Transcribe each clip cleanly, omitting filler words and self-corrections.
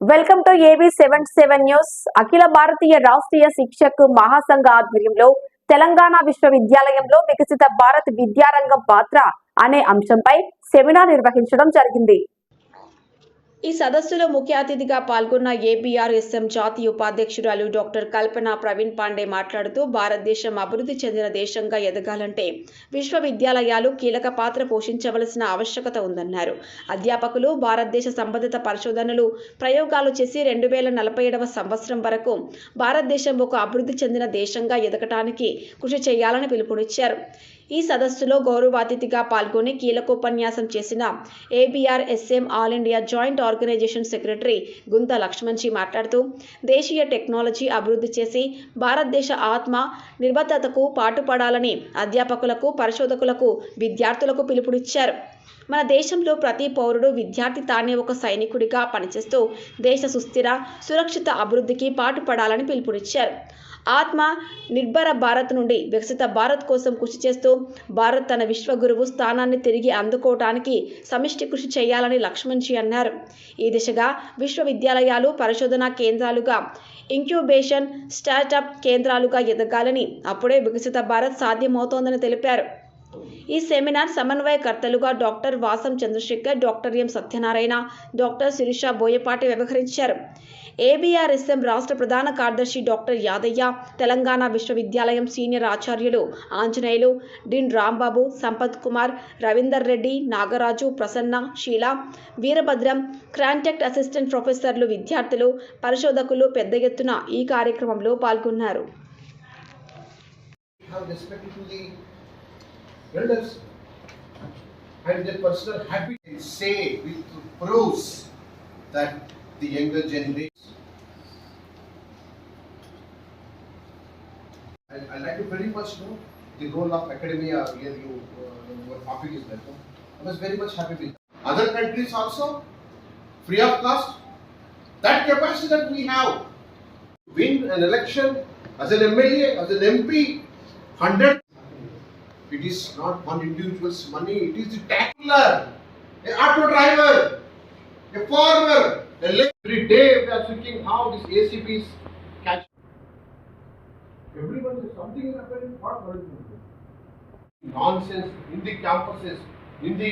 Welcome to AB77 news. Akhil Bharatiya Rashtriya Shaikshik Mahasangh ఆధ్వర్యంలో తెలంగాణ విశ్వవిద్యాలయంలో వికసిత భారత్ విద్యారంగం పాత్ర అనే అంశంపై సెమినార్ నిర్వహించడం జరిగింది. ఈ సదస్సులో ముఖ్య అతిథిగా పాల్గొన్న ABRSM జాతీయ ఉపాధ్యక్షురాలు డాక్టర్ కల్పన ప్రవీణ్ పాండే మాట్లాడుతూ భారతదేశం అభివృద్ధి చెందిన దేశంగా ఎదగాలంటే విశ్వవిద్యాలయాలు కీలక పాత్ర పోషించవలసిన ఆవశ్యకత ఉందన్నారు. అధ్యాపకులు భారతదేశ సంబంధిత పరిశోధనలు ప్రయోగాలు చేసి 2047వ సంవత్సరం వరకు భారతదేశం ఒక అభివృద్ధి చెందిన దేశంగా ఎదగటానికి కృషి చేయాలని పిలుపునిచ్చారు. ఈ సదస్సులో గౌరవ అతిథిగా పాల్గొని కీలకోపన్యాసం చేసిన ABRSM all India joint organisation secretary Guntha Lakshmanji మాట్లాడుతూ దేశీయ టెక్నాలజీ అభివృద్ధి చేసి భారతదేశ ఆత్మ నిర్భరతకు పాటుపడాలని అధ్యాపకులకు, పరిశోధకులకు, విద్యార్థులకు పిలుపునిచ్చారు. మన దేశంలో ప్రతి పౌరుడు విద్యార్థి తానే ఒక సైనికుడిగా పనిచేస్తూ దేశ సుస్థిర, సురక్షిత అభివృద్ధికి పాటుపడాలని పిలుపునిచ్చారు. ఆత్మ నిర్భర భారత్ నుండి వికసిత భారత్ కోసం కృషి చేస్తూ భారత్ తన విశ్వగురువు స్థానాన్ని తిరిగి అందుకోవడానికి సమిష్టి కృషి చేయాలని లక్ష్మణ్జీ అన్నారు. ఈ దిశగా విశ్వవిద్యాలయాలు పరిశోధనా కేంద్రాలుగా, ఇంక్యుబేషన్, స్టార్టప్ కేంద్రాలుగా ఎదగాలని, అప్పుడే వికసిత భారత్ సాధ్యమవుతోందని తెలిపారు. ఈ సెమినార్ సమన్వయకర్తలుగా doctor Vasam Chandrashekar, doctor M Satyanarayana, doctor Sirisha Boyapati వ్యవహరించారు. ABRSM రాష్ట్ర ప్రధాన కార్యదర్శి డాక్టర్ యాదయ్య, తెలంగాణ విశ్వవిద్యాలయం సీనియర్ ఆచార్యులు ఆంజనేయులు, డిన్ రాంబాబు, సంపత్ కుమార్, రవీందర్ రెడ్డి, నాగరాజు, ప్రసన్న, షీలా, వీరభద్రం, క్రాంటెక్ట్ అసిస్టెంట్ ప్రొఫెసర్లు, విద్యార్థులు, పరిశోధకులు పెద్ద ఎత్తున ఈ కార్యక్రమంలో పాల్గొన్నారు. Elders and their personal happiness say with proofs that the younger generation. I like to very much know the role of academia here. Your topic is that. I was very much happy with that. Other countries also free of cost. That capacity that we have, win an election as an MLA, as an MP, 100. It is not one individual's money, it is the tackler, an auto driver, a farmer, every day we are thinking how this ACBs catch. Everyone is something happening, what is nonsense in the campuses, in the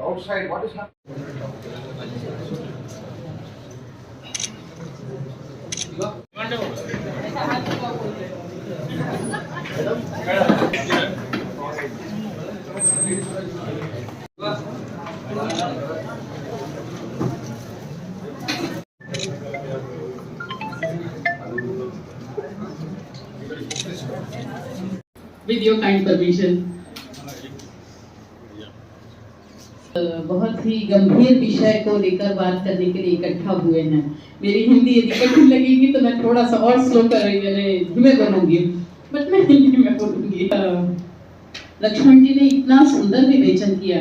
outside, what is happening? With your kind permission, बहुत ही गंभीर विषय को लेकर बात करने के लिए इकट्ठा हुए हैं. मेरी हिंदी यदि कठिन लगेगी तो मैं थोड़ा सा और स्लो धीमे बोलूंगी, बट मैं हिंदी में बोलूंगी. लक्ष्मण जी ने इतना सुंदर विवेचन किया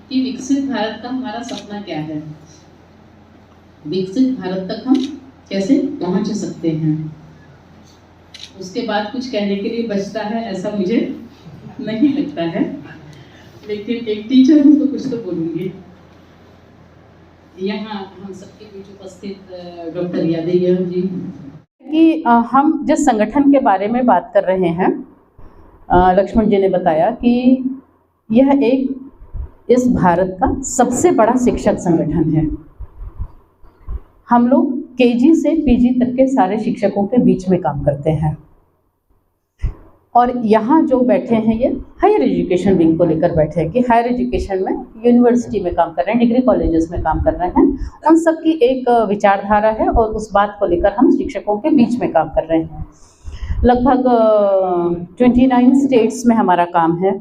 कि विकसित भारत का हमारा सपना क्या है, विकसित भारत तक हम कैसे पहुंच सकते हैं. उसके बाद कुछ कहने के लिए बचता है ऐसा मुझे नहीं लगता है, लेकिन एक टीचर हूँ तो कुछ तो बोलूँगी. यहाँ हम सबके बीच उपस्थित डॉक्टर यादव जी कि हम जिस संगठन के बारे में बात कर रहे हैं, लक्ष्मण जी ने बताया कि यह एक इस भारत का सबसे बड़ा शिक्षक संगठन है. हम लोग KG से PG तक के सारे शिक्षकों के बीच में काम करते हैं और यहाँ जो बैठे हैं ये हायर एजुकेशन विंग को लेकर बैठे हैं कि हायर एजुकेशन में यूनिवर्सिटी में काम कर रहे हैं, डिग्री कॉलेजेस में काम कर रहे हैं. उन सब की एक विचारधारा है और उस बात को लेकर हम शिक्षकों के बीच में काम कर रहे हैं. लगभग 29 स्टेट्स में हमारा काम है.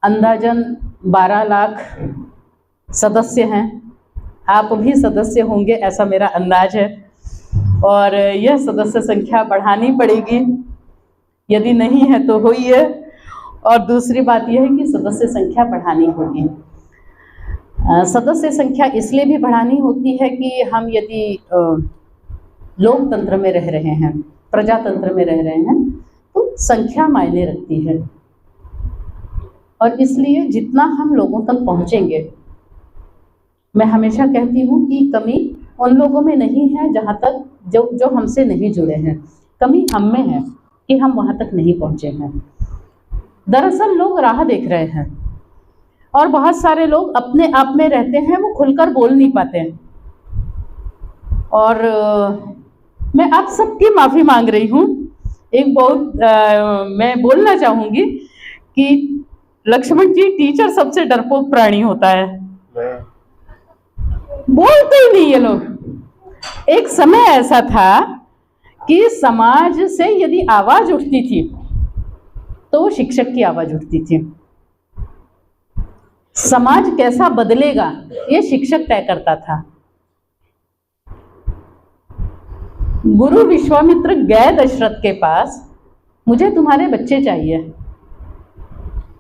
अंदाजन 12 लाख सदस्य हैं. आप भी सदस्य होंगे ऐसा मेरा अंदाज है और यह सदस्य संख्या बढ़ानी पड़ेगी, यदि नहीं है तो हुई है. और दूसरी बात यह है कि सदस्य संख्या बढ़ानी होगी. सदस्य संख्या इसलिए भी बढ़ानी होती है कि हम यदि लोकतंत्र में रह रहे हैं, प्रजातंत्र में रह रहे हैं, तो संख्या मायने रखती है. और इसलिए जितना हम लोगों तक पहुँचेंगे मैं हमेशा कहती हूँ कि कमी उन लोगों में नहीं है जहाँ तक जो हमसे नहीं जुड़े हैं, कमी हम में है कि हम वहाँ तक नहीं पहुँचे हैं। दरअसल लोग राह देख रहे हैं और बहुत सारे लोग अपने आप में रहते हैं, वो खुलकर बोल नहीं पाते हैं। और मैं आप सबकी माफ़ी मांग रही हूँ। एक बहुत मैं बोलना चाहूँगी कि लक्ष्मण जी, टीचर सबसे डरपोक प्राणी होता है, बोलते ही नहीं ये लोग। एक समय ऐसा था कि समाज से यदि आवाज उठती थी तो वो शिक्षक की आवाज उठती थी। समाज कैसा बदलेगा ये शिक्षक तय करता था। गुरु विश्वामित्र गए दशरथ के पास, मुझे तुम्हारे बच्चे चाहिए।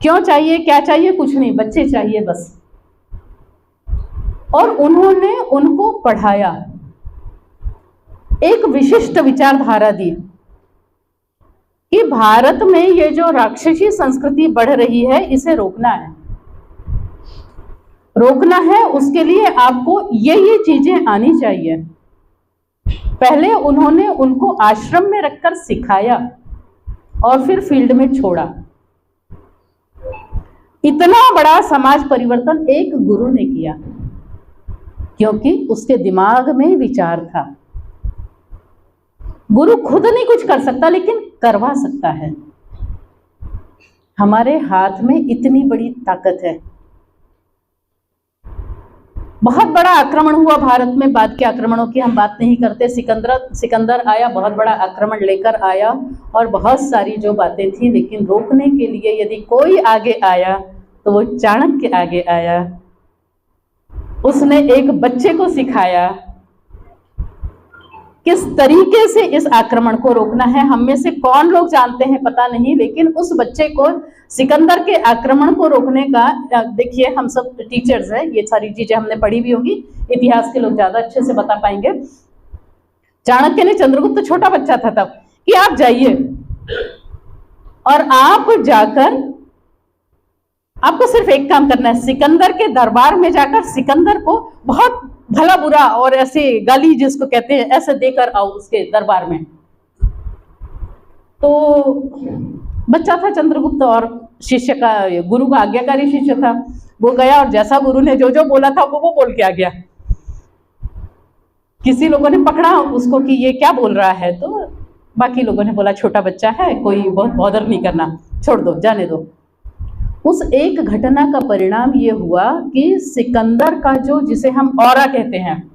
क्यों चाहिए, क्या चाहिए, कुछ नहीं, बच्चे चाहिए बस। और उन्होंने उनको पढ़ाया, एक विशिष्ट विचारधारा दी कि भारत में ये जो राक्षसी संस्कृति बढ़ रही है, इसे रोकना है। रोकना है, उसके लिए आपको ये चीजें आनी चाहिए। पहले उन्होंने उनको आश्रम में रखकर सिखाया और फिर फील्ड में छोड़ा। इतना बड़ा समाज परिवर्तन एक गुरु ने किया क्योंकि उसके दिमाग में विचार था। गुरु खुद नहीं कुछ कर सकता लेकिन करवा सकता है। हमारे हाथ में इतनी बड़ी ताकत है। बहुत बड़ा आक्रमण हुआ भारत में, बाद के आक्रमणों की हम बात नहीं करते। सिकंदर आया, बहुत बड़ा आक्रमण लेकर आया और बहुत सारी जो बातें थी, लेकिन रोकने के लिए यदि कोई आगे आया तो वो चाणक्य आगे आया। उसने एक बच्चे को सिखाया किस तरीके से इस आक्रमण को रोकना है। हम में से कौन लोग जानते हैं पता नहीं, लेकिन उस बच्चे को सिकंदर के आक्रमण को रोकने का, देखिए हम सब टीचर्स हैं, ये सारी चीजें हमने पढ़ी भी होगी, इतिहास के लोग ज्यादा अच्छे से बता पाएंगे। चाणक्य ने, चंद्रगुप्त छोटा बच्चा था तब, कि आप जाइए और आप जाकर आपको सिर्फ एक काम करना है, सिकंदर के दरबार में जाकर सिकंदर को बहुत भला बुरा और ऐसे गाली जिसको कहते हैं ऐसे देकर आओ उसके दरबार में। तो बच्चा था चंद्रगुप्त और शिष्य का, गुरु का आज्ञाकारी शिष्य था। वो गया और जैसा गुरु ने जो जो बोला था वो बोल के आ गया। किसी लोगों ने पकड़ा उसको कि ये क्या बोल रहा है, तो बाकी लोगों ने बोला छोटा बच्चा है, कोई बहुत बॉदर नहीं करना, छोड़ दो, जाने दो। उस एक घटना का परिणाम ये हुआ कि सिकंदर का जो, जिसे हम औरा कहते हैं,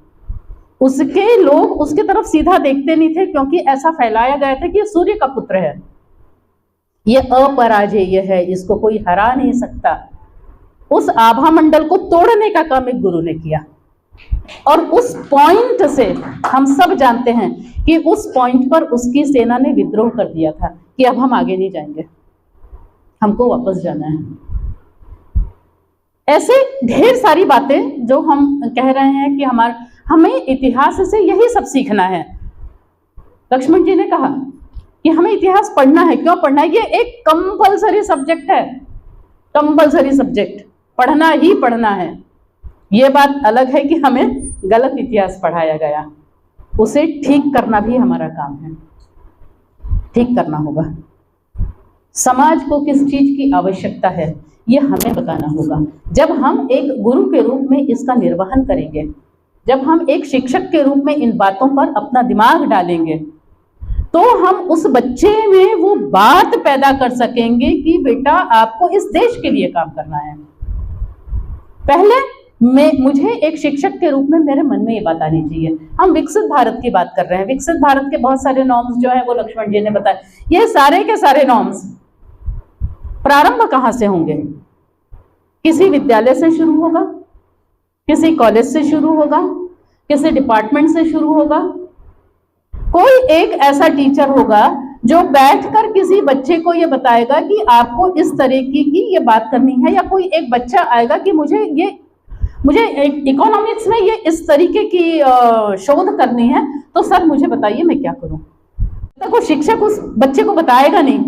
उसके लोग उसके तरफ सीधा देखते नहीं थे क्योंकि ऐसा फैलाया गया था कि ये सूर्य का पुत्र है, ये अपराजेय है, इसको कोई हरा नहीं सकता। उस आभा मंडल को तोड़ने का काम एक गुरु ने किया और उस पॉइंट से हम सब जानते हैं कि उस पॉइंट पर उसकी सेना ने विद्रोह कर दिया था कि अब हम आगे नहीं जाएंगे, हमको वापस जाना है। ऐसे ढेर सारी बातें जो हम कह रहे हैं कि हमें इतिहास से यही सब सीखना है। लक्ष्मण जी ने कहा कि हमें इतिहास पढ़ना है। क्यों पढ़ना है? ये एक कंपलसरी सब्जेक्ट है, कंपलसरी सब्जेक्ट, पढ़ना ही पढ़ना है। ये बात अलग है कि हमें गलत इतिहास पढ़ाया गया, उसे ठीक करना भी हमारा काम है, ठीक करना होगा। समाज को किस चीज की आवश्यकता है ये हमें बताना होगा। जब हम एक गुरु के रूप में इसका निर्वहन करेंगे, जब हम एक शिक्षक के रूप में इन बातों पर अपना दिमाग डालेंगे, तो हम उस बच्चे में वो बात पैदा कर सकेंगे कि बेटा आपको इस देश के लिए काम करना है। पहले मुझे एक शिक्षक के रूप में मेरे मन में ये बात आनी चाहिए। हम विकसित भारत की बात कर रहे हैं, विकसित भारत के बहुत सारे नॉर्म्स जो है वो लक्ष्मण जी ने बताया। ये सारे के सारे नॉर्म्स प्रारंभ कहाँ से होंगे? किसी विद्यालय से शुरू होगा, किसी कॉलेज से शुरू होगा, किसी डिपार्टमेंट से शुरू होगा। कोई एक ऐसा टीचर होगा जो बैठकर किसी बच्चे को ये बताएगा कि आपको इस तरीके की ये बात करनी है, या कोई एक बच्चा आएगा कि मुझे इकोनॉमिक्स में ये इस तरीके की शोध करनी है, तो सर मुझे बताइए मैं क्या करूं। तब तक वो शिक्षक उस बच्चे को बताएगा नहीं,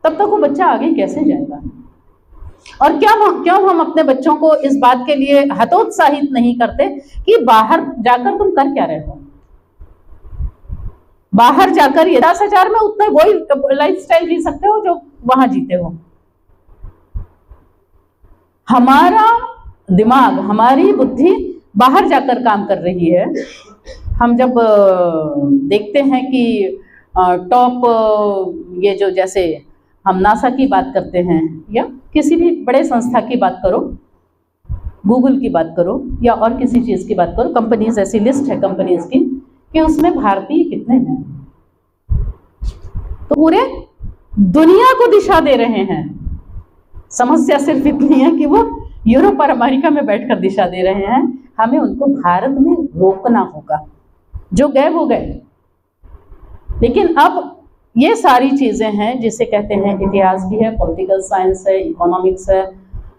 तब तक वो बच्चा आगे कैसे जाएगा? और क्यों हम अपने बच्चों को इस बात के लिए हतोत्साहित नहीं करते कि बाहर जाकर तुम कर क्या रहे हो। बाहर जाकर ये 10,000 में उतना वही लाइफस्टाइल जी सकते हो जो वहां जीते हो। हमारा दिमाग, हमारी बुद्धि बाहर जाकर काम कर रही है। हम जब देखते हैं कि टॉप ये जो, जैसे हम नासा की बात करते हैं या किसी भी बड़े संस्था की बात करो, गूगल की बात करो या और किसी चीज की बात करो, कंपनीज, ऐसी लिस्ट है कंपनीज की कि उसमें भारतीय कितने हैं, तो पूरे दुनिया को दिशा दे रहे हैं। समस्या सिर्फ इतनी है कि वो यूरोप और अमेरिका में बैठकर दिशा दे रहे हैं, हमें उनको भारत में रोकना होगा। जो गए वो गए, लेकिन अब ये सारी चीजें हैं जिसे कहते हैं इतिहास भी है, पॉलिटिकल साइंस है, इकोनॉमिक्स है,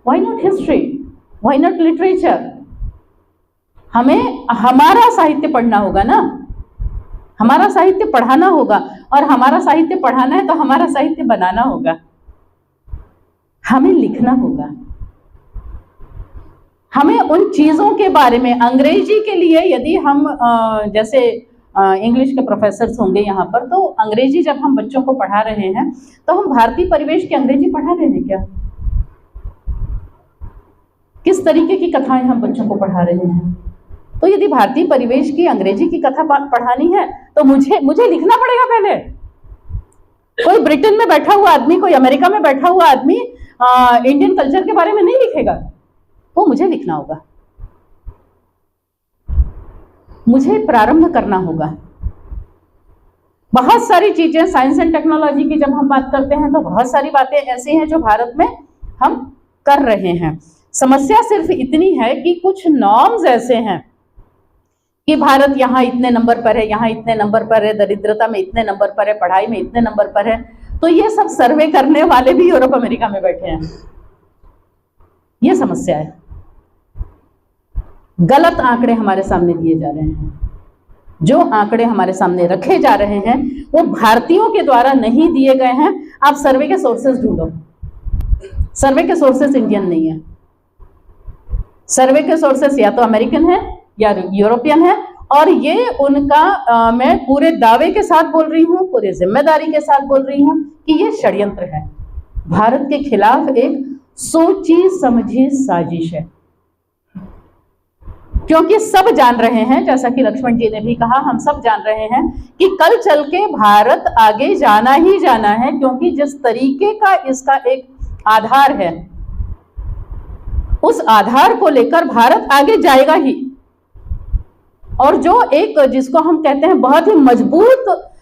why not history, why not literature. हमें हमारा साहित्य पढ़ना होगा ना, हमारा साहित्य पढ़ाना होगा, और हमारा साहित्य पढ़ाना है तो हमारा साहित्य बनाना होगा, हमें लिखना होगा। हमें उन चीजों के बारे में, अंग्रेजी के लिए यदि हम जैसे इंग्लिश के प्रोफेसर्स होंगे यहाँ पर, तो अंग्रेजी जब हम बच्चों को पढ़ा रहे हैं तो हम भारतीय परिवेश की अंग्रेजी पढ़ा रहे हैं क्या? किस तरीके की कथाएं हम बच्चों को पढ़ा रहे हैं? तो यदि भारतीय परिवेश की अंग्रेजी की कथा पढ़ानी है तो मुझे लिखना पड़ेगा पहले। कोई ब्रिटेन में बैठा हुआ आदमी, कोई अमेरिका में बैठा हुआ आदमी इंडियन कल्चर के बारे में नहीं लिखेगा, वो मुझे लिखना होगा, मुझे प्रारंभ करना होगा। बहुत सारी चीजें, साइंस एंड टेक्नोलॉजी की जब हम बात करते हैं तो बहुत सारी बातें ऐसी हैं जो भारत में हम कर रहे हैं। समस्या सिर्फ इतनी है कि कुछ नॉर्म्स ऐसे हैं कि भारत यहाँ इतने नंबर पर है, यहाँ इतने नंबर पर है, दरिद्रता में इतने नंबर पर है, पढ़ाई में इतने नंबर पर है, तो ये सब सर्वे करने वाले भी यूरोप अमेरिका में बैठे हैं। ये समस्या है। गलत आंकड़े हमारे सामने दिए जा रहे हैं। जो आंकड़े हमारे सामने रखे जा रहे हैं वो भारतीयों के द्वारा नहीं दिए गए हैं। आप सर्वे के सोर्सेज ढूंढो, सर्वे के सोर्सेज इंडियन नहीं है। सर्वे के सोर्सेज या तो अमेरिकन है या यूरोपियन है, और ये उनका मैं पूरे दावे के साथ बोल रही हूँ, पूरी जिम्मेदारी के साथ बोल रही हूँ कि ये षड्यंत्र है, भारत के खिलाफ एक सोची समझी साजिश है। क्योंकि सब जान रहे हैं, जैसा कि लक्ष्मण जी ने भी कहा, हम सब जान रहे हैं कि कल चल के भारत आगे जाना ही जाना है, क्योंकि जिस तरीके का इसका एक आधार है, उस आधार को लेकर भारत आगे जाएगा ही। और जो एक, जिसको हम कहते हैं बहुत ही मजबूत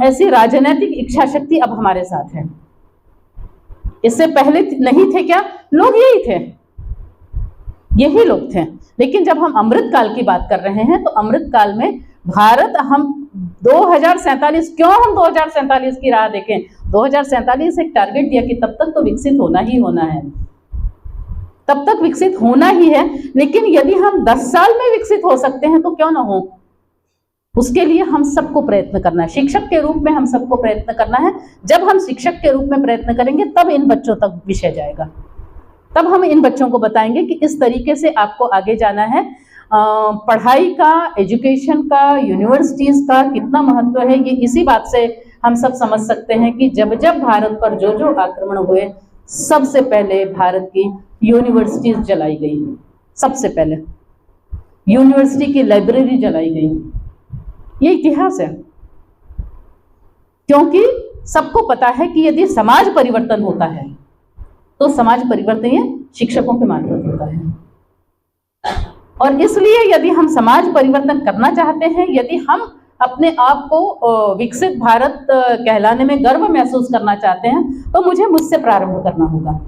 ऐसी राजनीतिक इच्छा शक्ति अब हमारे साथ है। इससे पहले नहीं थे क्या? लोग यही थे, यही लोग थे। लेकिन जब हम अमृत काल की बात कर रहे हैं तो अमृत काल में भारत, हम 2047, क्यों हम 2047 की राह देखें? 2047 एक टारगेट दिया कि तब तक तो विकसित होना ही होना है, तब तक विकसित होना ही है। लेकिन यदि हम 10 साल में विकसित हो सकते हैं तो क्यों ना हो? उसके लिए हम सबको प्रयत्न करना है, शिक्षक के रूप में हम सबको प्रयत्न करना है। जब हम शिक्षक के रूप में प्रयत्न करेंगे तब इन बच्चों तक विषय जाएगा, तब हम इन बच्चों को बताएंगे कि इस तरीके से आपको आगे जाना है। पढ़ाई का, एजुकेशन का, यूनिवर्सिटीज का कितना महत्व है, ये इसी बात से हम सब समझ सकते हैं कि जब जब भारत पर जो जो आक्रमण हुए, सबसे पहले भारत की यूनिवर्सिटीज जलाई गई, सबसे पहले यूनिवर्सिटी की लाइब्रेरी जलाई गई। ये इतिहास है, क्योंकि सबको पता है कि यदि समाज परिवर्तन होता है तो समाज परिवर्तन ये शिक्षकों के मार्फत होता है। और इसलिए यदि हम समाज परिवर्तन करना चाहते हैं, यदि हम अपने आप को विकसित भारत कहलाने में गर्व महसूस करना चाहते हैं, तो मुझे मुझसे प्रारंभ करना होगा।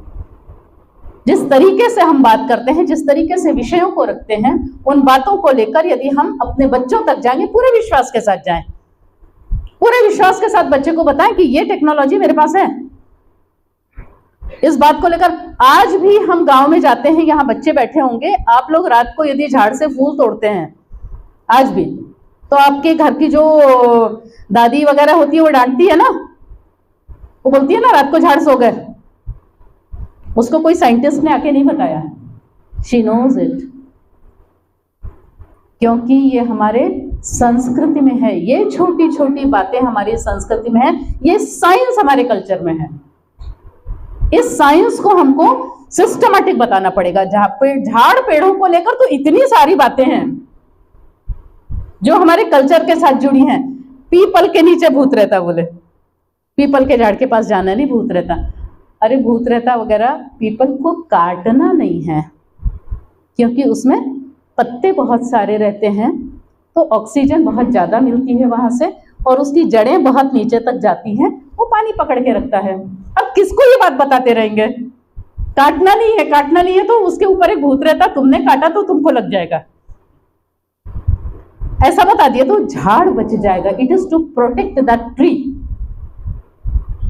जिस तरीके से हम बात करते हैं, जिस तरीके से विषयों को रखते हैं, उन बातों को लेकर यदि हम अपने बच्चों तक जाएंगे, पूरे विश्वास के साथ जाएं, पूरे विश्वास के साथ बच्चे को बताएं कि ये टेक्नोलॉजी मेरे पास है। इस बात को लेकर आज भी हम गांव में जाते हैं, यहाँ बच्चे बैठे होंगे, आप लोग रात को यदि झाड़ से फूल तोड़ते हैं आज भी, तो आपके घर की जो दादी वगैरह होती है वो डांटती है ना, वो बोलती है ना रात को झाड़ सो गए। उसको कोई साइंटिस्ट ने आके नहीं बताया, शी नोज इट, क्योंकि ये हमारे संस्कृति में है, ये छोटी छोटी बातें हमारी संस्कृति में है, ये साइंस हमारे कल्चर में है। इस साइंस को हमको सिस्टमैटिक बताना पड़ेगा। जहां पे झाड़ पेड़ों को लेकर तो इतनी सारी बातें हैं जो हमारे कल्चर के साथ जुड़ी हैं। पीपल के नीचे भूत रहता, बोले पीपल के झाड़ के पास जाना नहीं, भूत रहता। अरे भूत रहता वगैरह, पीपल को काटना नहीं है, क्योंकि उसमें पत्ते बहुत सारे रहते हैं, तो ऑक्सीजन बहुत ज्यादा मिलती है वहां से, और उसकी जड़ें बहुत नीचे तक जाती हैं, वो पानी पकड़ के रखता है। अब किसको ये बात बताते रहेंगे? काटना नहीं है, काटना नहीं है, तो उसके ऊपर एक भूत रहता, तुमने काटा तो तुमको लग जाएगा, ऐसा बता दिया तो झाड़ बच जाएगा। It is to protect that tree.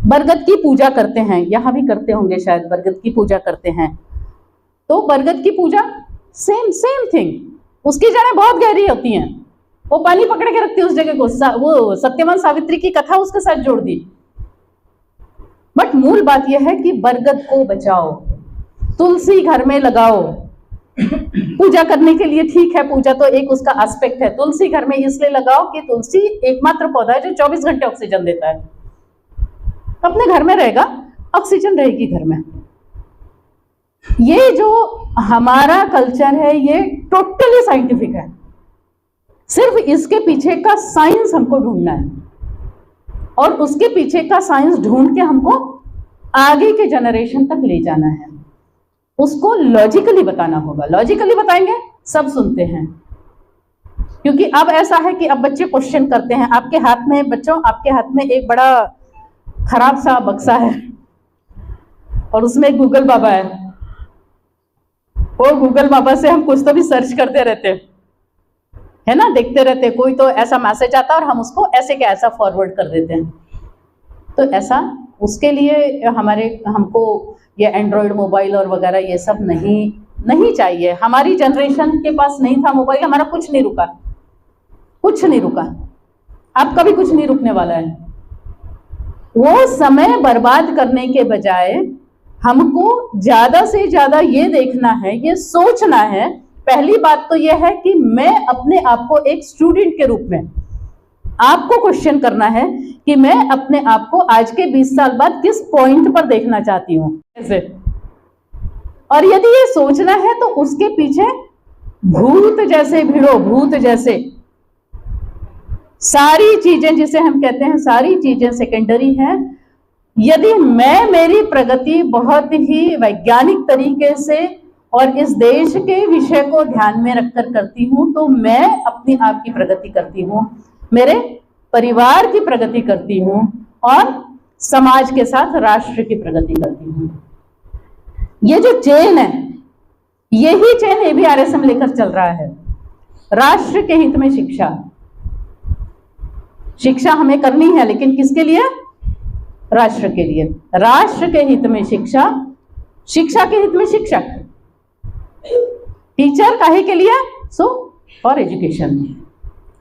बरगद की पूजा करते हैं, यहां भी करते होंगे शायद, बरगद की पूजा करते हैं, तो बरगद की पूजा सेम थिंग, उसकी जड़ें बहुत गहरी होती हैं, वो पानी पकड़ के रखती है उस जगह को। वो सत्यवान सावित्री की कथा उसके साथ जोड़ दी। बट मूल बात यह है कि बरगद को बचाओ, तुलसी घर में लगाओ। पूजा करने के लिए ठीक है, पूजा तो एक उसका एस्पेक्ट है। तुलसी घर में इसलिए लगाओ कि तुलसी एकमात्र पौधा है जो 24 घंटे ऑक्सीजन देता है। अपने घर में रहेगा, ऑक्सीजन रहेगी घर में। ये जो हमारा कल्चर है ये टोटली साइंटिफिक है, सिर्फ इसके पीछे का साइंस हमको ढूंढना है, और उसके पीछे का साइंस ढूंढ के हमको आगे के जनरेशन तक ले जाना है। उसको लॉजिकली बताना होगा। लॉजिकली बताएंगे सब सुनते हैं, क्योंकि अब ऐसा है कि अब बच्चे क्वेश्चन करते हैं। आपके हाथ में, बच्चों आपके हाथ में एक बड़ा खराब सा बक्सा है और उसमें गूगल बाबा है, और गूगल बाबा से हम कुछ तो भी सर्च करते रहते है ना, देखते रहते। कोई तो ऐसा मैसेज आता है और हम उसको ऐसे के ऐसा फॉरवर्ड कर देते हैं। तो ऐसा उसके लिए हमको ये एंड्रॉयड मोबाइल और वगैरह ये सब नहीं चाहिए। हमारी जनरेशन के पास नहीं था मोबाइल, हमारा कुछ नहीं रुका, कुछ नहीं रुका, आपका भी कुछ नहीं रुकने वाला है। वो समय बर्बाद करने के बजाय हमको ज्यादा से ज्यादा ये देखना है, ये सोचना है। पहली बात तो ये है कि मैं अपने आप को एक स्टूडेंट के रूप में, आपको क्वेश्चन करना है कि मैं अपने आप को आज के 20 साल बाद किस पॉइंट पर देखना चाहती हूँ ऐसे। और यदि ये सोचना है तो उसके पीछे भूत जैसे भिड़ो, भूत जैसे सारी चीजें, जिसे हम कहते हैं सारी चीजें सेकेंडरी हैं। यदि मैं मेरी प्रगति बहुत ही वैज्ञानिक तरीके से और इस देश के विषय को ध्यान में रखकर करती हूं, तो मैं अपनी आप की प्रगति करती हूं, मेरे परिवार की प्रगति करती हूं, और समाज के साथ राष्ट्र की प्रगति करती हूं। ये जो चेन है, यही चेन ABRSM लेकर चल रहा है। राष्ट्र के हित में शिक्षा, शिक्षा हमें करनी है, लेकिन किसके लिए? राष्ट्र के लिए। राष्ट्र के हित में शिक्षा, शिक्षा के हित में शिक्षक, टीचर काहे के लिए? So for education.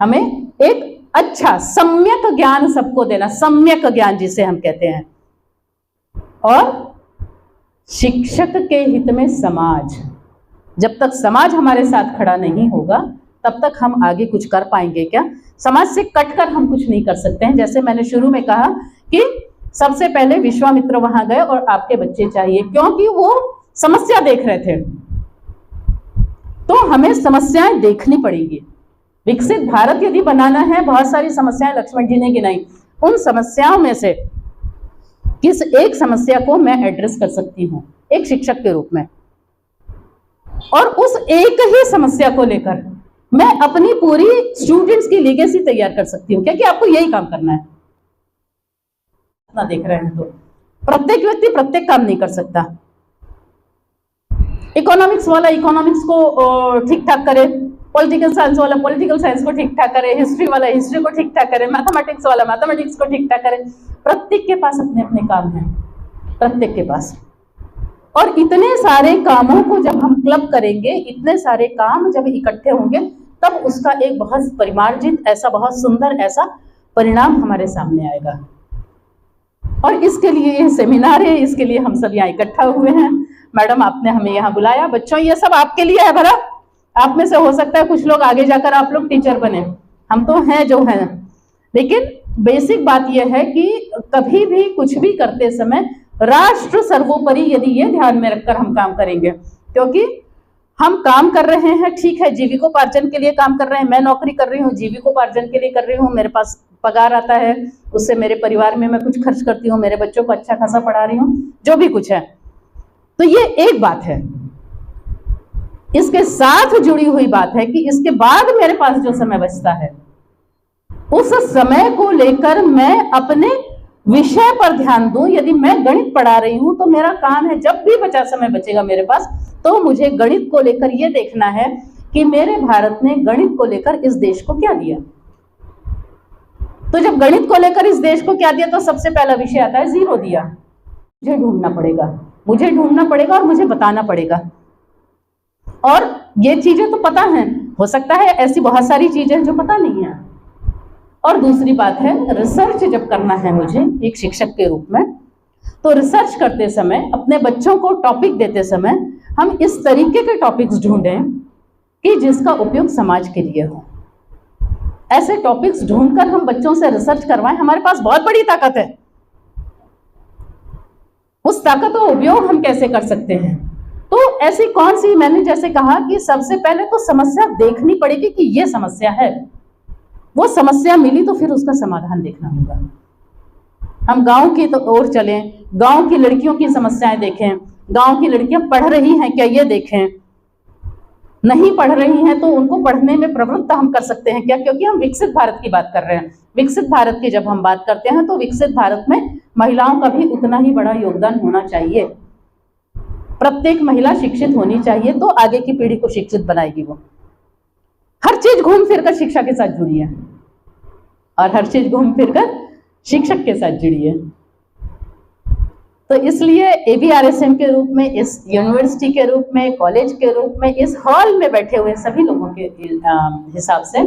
हमें एक अच्छा सम्यक ज्ञान सबको देना, सम्यक ज्ञान जिसे हम कहते हैं। और शिक्षक के हित में समाज। जब तक समाज हमारे साथ खड़ा नहीं होगा तब तक हम आगे कुछ कर पाएंगे क्या? समाज से कटकर हम कुछ नहीं कर सकते हैं। जैसे मैंने शुरू में कहा कि सबसे पहले विश्वामित्र वहां गए और आपके बच्चे चाहिए, क्योंकि वो समस्या देख रहे थे। तो हमें समस्याएं देखनी पड़ेगी। विकसित भारत यदि बनाना है, बहुत सारी समस्याएं लक्ष्मण जी ने गिनाई, उन समस्याओं में से किस एक समस्या को मैं एड्रेस कर सकती हूं एक शिक्षक के रूप में, और उस एक ही समस्या को लेकर मैं अपनी पूरी स्टूडेंट्स की लीगेसी तैयार कर सकती हूँ, क्योंकि आपको यही काम करना है। ना देख रहे हैं तो प्रत्येक व्यक्ति प्रत्येक काम नहीं कर सकता। इकोनॉमिक्स वाला इकोनॉमिक्स को ठीक ठाक करे, पॉलिटिकल साइंस वाला पॉलिटिकल साइंस को ठीक ठाक करे, हिस्ट्री वाला हिस्ट्री को ठीक ठाक करे, मैथमेटिक्स वाला मैथमेटिक्स को ठीक ठाक करे। प्रत्येक के पास अपने अपने काम हैं, प्रत्येक के पास। और इतने सारे कामों को जब हम क्लब करेंगे, इतने सारे काम जब इकट्ठे होंगे, तब उसका एक बहुत परिमार्जित, ऐसा बहुत सुंदर ऐसा परिणाम हमारे सामने आएगा। और इसके लिए ये सेमिनार है, इसके लिए हम सब यहाँ इकट्ठा हुए हैं। मैडम आपने हमें यहाँ बुलाया, बच्चों ये सब आपके लिए है भला। आप में से हो सकता है कुछ लोग आगे जाकर आप लोग टीचर बने, हम तो हैं जो हैं, लेकिन बेसिक बात यह है कि कभी भी कुछ भी करते समय राष्ट्र सर्वोपरि, यदि ये ध्यान में रखकर हम काम करेंगे, क्योंकि हम काम कर रहे हैं, ठीक है, जीविकोपार्जन के लिए काम कर रहे हैं, मैं नौकरी कर रही हूँ जीविकोपार्जन के लिए कर रही हूँ, मेरे पास पगार आता है, उससे मेरे परिवार में मैं कुछ खर्च करती हूँ, मेरे बच्चों को अच्छा खासा पढ़ा रही हूँ, जो भी कुछ है, तो ये एक बात है। इसके साथ जुड़ी हुई बात है कि इसके बाद मेरे पास जो समय बचता है, उस समय को लेकर मैं अपने विषय पर ध्यान दूं। यदि मैं गणित पढ़ा रही हूं तो मेरा काम है, जब भी बचा समय बचेगा मेरे पास, तो मुझे गणित को लेकर यह देखना है कि मेरे भारत ने गणित को लेकर इस देश को क्या दिया। तो जब गणित को लेकर इस देश को क्या दिया, तो सबसे पहला विषय आता है जीरो दिया। मुझे ढूंढना पड़ेगा और मुझे बताना पड़ेगा। और ये चीजें तो पता हैं, हो सकता है ऐसी बहुत सारी चीजें जो पता नहीं है। और दूसरी बात है, रिसर्च जब करना है मुझे एक शिक्षक के रूप में, तो रिसर्च करते समय, अपने बच्चों को टॉपिक देते समय, हम इस तरीके के टॉपिक्स ढूंढें कि जिसका उपयोग समाज के लिए हो। ऐसे टॉपिक्स ढूंढकर हम बच्चों से रिसर्च करवाएं। हमारे पास बहुत बड़ी ताकत है, उस ताकत का उपयोग हम कैसे कर सकते हैं। तो ऐसी कौन सी, मैंने जैसे कहा कि सबसे पहले तो समस्या देखनी पड़ेगी कि ये समस्या है, वो समस्या मिली तो फिर उसका समाधान देखना होगा। हम गांव की तो ओर चलें, गांव की लड़कियों की समस्याएं देखें, गांव की लड़कियां पढ़ रही हैं क्या ये देखें, नहीं पढ़ रही हैं तो उनको पढ़ने में प्रवृत्त हम कर सकते हैं क्या, क्योंकि हम विकसित भारत की बात कर रहे हैं। विकसित भारत की जब हम बात करते हैं तो विकसित भारत में महिलाओं का भी उतना ही बड़ा योगदान होना चाहिए। प्रत्येक महिला शिक्षित होनी चाहिए, तो आगे की पीढ़ी को शिक्षित बनाएगी। वो हर चीज घूम फिरकर शिक्षा के साथ जुड़ी है और हर चीज घूम फिरकर शिक्षक के साथ जुड़ी है। तो इसलिए ABRSM के रूप में, इस यूनिवर्सिटी के रूप में, कॉलेज के रूप में, इस हॉल में बैठे हुए सभी लोगों के हिसाब से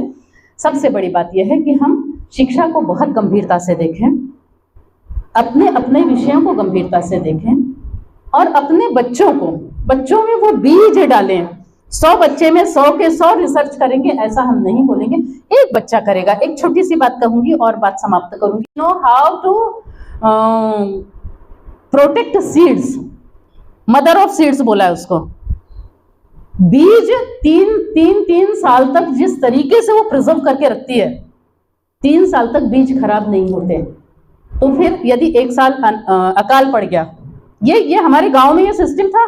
सबसे बड़ी बात यह है कि हम शिक्षा को बहुत गंभीरता से देखें, अपने अपने विषयों को गंभीरता से देखें और अपने बच्चों में वो बीज डालें। 100 बच्चे में 100 के 100 रिसर्च करेंगे ऐसा हम नहीं बोलेंगे, एक बच्चा करेगा। एक छोटी सी बात कहूंगी और बात समाप्त करूंगी। Know how to protect seeds, mother of seeds बोला है उसको। बीज तीन साल तक जिस तरीके से वो प्रिजर्व करके रखती है, 3 साल तक बीज खराब नहीं होते। तो फिर यदि 1 साल अकाल पड़ गया, ये हमारे गांव में ये सिस्टम था।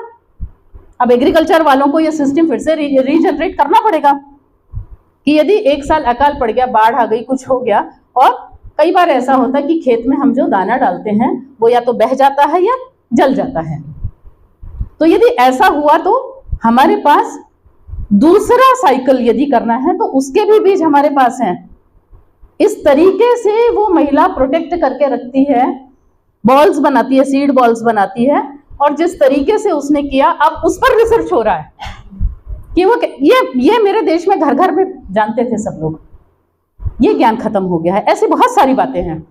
अब एग्रीकल्चर वालों को ये सिस्टम फिर से रीजनरेट करना पड़ेगा कि यदि 1 साल अकाल पड़ गया, बाढ़ आ गई, कुछ हो गया, और कई बार ऐसा होता है कि खेत में हम जो दाना डालते हैं वो या तो बह जाता है या जल जाता है। तो यदि ऐसा हुआ तो हमारे पास दूसरा साइकिल यदि करना है तो उसके भी बीज हमारे पास हैं। इस तरीके से वो महिला प्रोटेक्ट करके रखती है, बॉल्स बनाती है, सीड बॉल्स बनाती है, और जिस तरीके से उसने किया, अब उस पर रिसर्च हो रहा है कि वो ये मेरे देश में घर घर में जानते थे सब लोग, ये ज्ञान खत्म हो गया है। ऐसी बहुत सारी बातें हैं।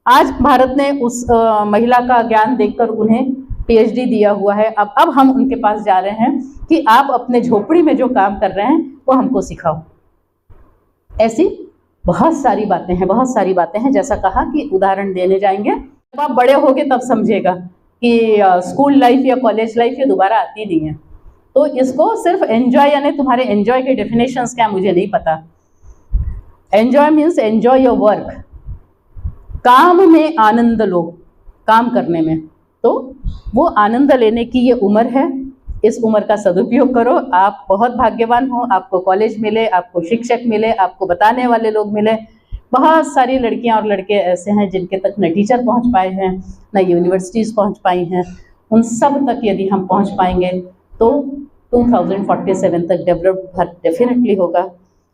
आज भारत ने उस महिला का ज्ञान देखकर उन्हें PhD दिया हुआ है। अब हम उनके पास जा रहे हैं कि आप अपने झोपड़ी में जो काम कर रहे हैं वो हमको सिखाओ। ऐसी बहुत सारी बातें हैं। जैसा कहा कि उदाहरण देने जाएंगे, जब आप बड़े होगे तब समझेगा कि स्कूल लाइफ या कॉलेज लाइफ ये दोबारा आती नहीं है। तो इसको सिर्फ एंजॉय, यानी तुम्हारे एंजॉय के डेफिनेशंस क्या मुझे नहीं पता। Enjoy means enjoy your work, काम में आनंद लो, काम करने में। तो वो आनंद लेने की ये उम्र है, इस उम्र का सदुपयोग करो। आप बहुत भाग्यवान हो, आपको कॉलेज मिले, आपको शिक्षक मिले, आपको बताने वाले लोग मिले। बहुत सारी लड़कियां और लड़के ऐसे हैं जिनके तक न टीचर पहुंच पाए हैं, न यूनिवर्सिटीज़ पहुंच पाई हैं। उन सब तक यदि हम पहुंच पाएंगे तो 2047 तक डेवलप्ड भारत डेफिनेटली होगा।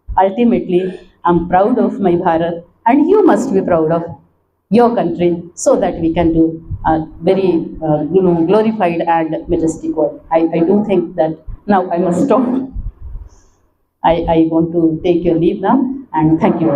Ultimately I am proud of my Bharat and you must be proud of your country, so that we can do a very glorified and majestic work. I do think that now I must stop. I want to take your leave now and thank you.